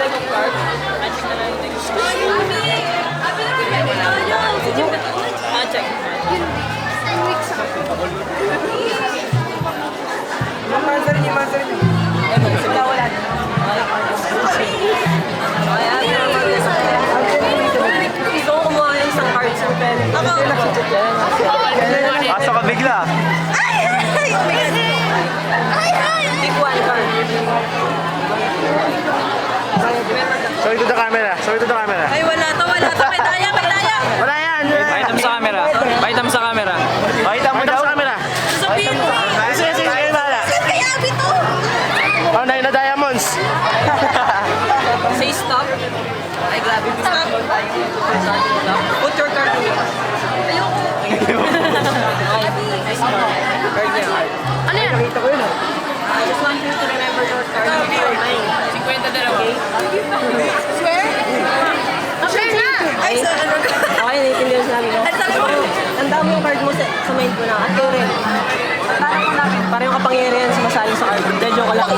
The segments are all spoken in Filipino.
second card. Check na lang yung next card. Check. Master niya. Wala, wala. Ikaw kumuha ng isang cards mo, pero hindi nag-chat yan. Pasok ka bigla. Pick one card. Sorry to the camera. Ay, wala to. May daya. Wala yan. Pakita mo sa camera. Pakita mo sa camera. Pakita mo daw sa camera. Sabihin mo. Sige, bala. Kaya bito. Oh, na diamonds. Say stop. Ay, grabe. Stop. Put your card away. Ayoko. Card niya. Ano yan? I just want you to remember your card. 50 dalawa. Swear? Swear na! Ay, so ano ka? Okay, naiintindihan sa namin. Ang sabi mo? Tandaan mo yung card mo sa mind mo na. At ikaw rin. Parang yung kapangyarihan sumasali sa card. Hindi, joke lang.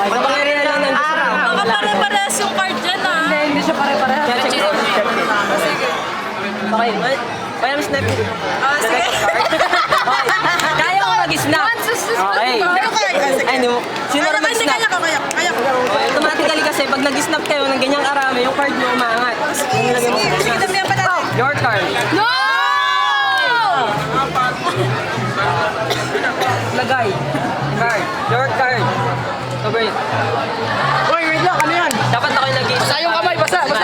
Kapangyarihan lang ng Diyos. Baka pare-parehas yung card dyan ah. Hindi siya pare-pareha. Kaya check it. Sige. Okay, kaya mo snap. Sige. Okay. Kaya ko mag-snap. Okay. Ay, hindi mo. Sino rin mag-snap? Kaya ko. Okay, automatically kasi pag nag-snap kayo ng ganyang karami, yung card mo umangat. Sige, damihan pa natin. Your card. No! Lagay. Card. Your card. So, wait. Uy, wait lang, ano yan? Dapat ako yung nag-i- Basa yung kamay, basa. Ano?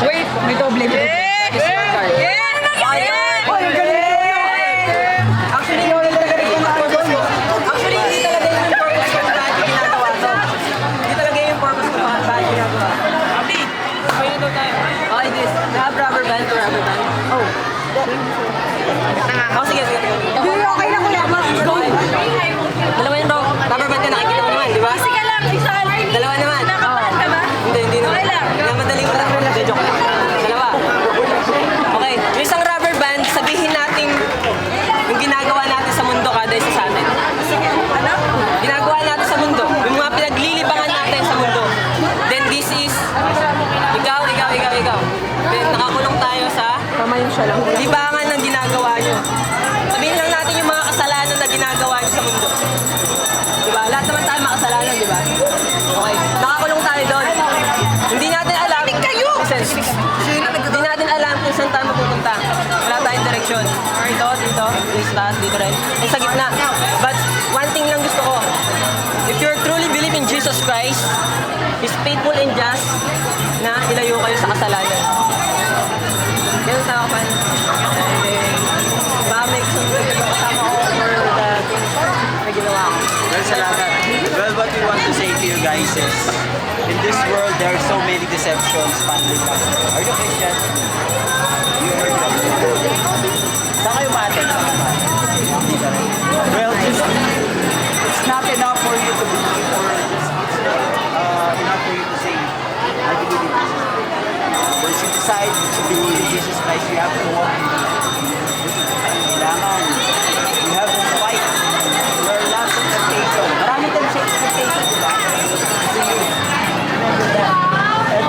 Wait. May doble. Eh! Your card. Eh! Uy, ang galing! Actually, yun ang talaga yung Actually, hindi talaga yung purpose kung bakit ginagawa to. Hindi talaga yung purpose kung bakit ginagawa. Okay na daw tayo. Okay, this. Grab rubber band to rubber band. Oh. Oh, sige. Okay na kuya. Okay. Dalawa yung rubber band ka, nakikita mo naman, di ba? Sige lang, isa. Dalawa naman. Nakapahan ka ba? Hindi naman. Okay lang. Madaling ko lang. Hindi, joke lang. Dalawa. Okay. Yung isang rubber band, sabihin natin yung ginagawa natin sa mundo kada isa sa atin. Ano? Ginagawa natin sa mundo. Yung mga pinaglilibangan natin sa mundo. Then this is ikaw. Then nakakulong tayo sa libangan ng ginagawa nyo. Sabihin lang natin yung mga kasalanan na ginagawa nyo sa mundo. Diba? Lahat naman tayo makasalanan, diba? Okay. Nakakulong tayo doon. Hindi natin alam. Listen. Hindi natin alam kung saan tayo mapupunta. Wala tayong direksyon. Dito, dito rin. Ay, sa gitna. But one thing lang gusto ko. If you truly believe in Jesus Christ, He's faithful and just na ilayo kayo sa kasalanan. Ganun tao pa. Baka may kasama ko for the things na ginawa ko. Well, salamat. Well, what we want to say to you guys is, in this world, there are so many deceptions. Are you Christian? You heard them. Saan kayo ma-attend? Well, it's not enough for you to believe or enough for you to say, I believe in Jesus. Once you decide to believe in Jesus Christ, you have to walk in the kailangan. You have to fight. There are lots of temptation. Marami temptation, diba? Remember that. And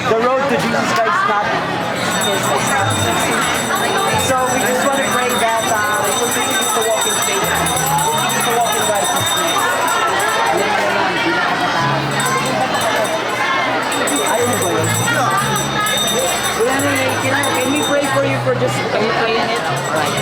the road to Jesus Christ is not easy. So we just want to pray that we will continue to walk in faith. Continue to walk in righteousness. Ayaw mo ba yun? Can we pray for you for just, can you pray in it? Alright.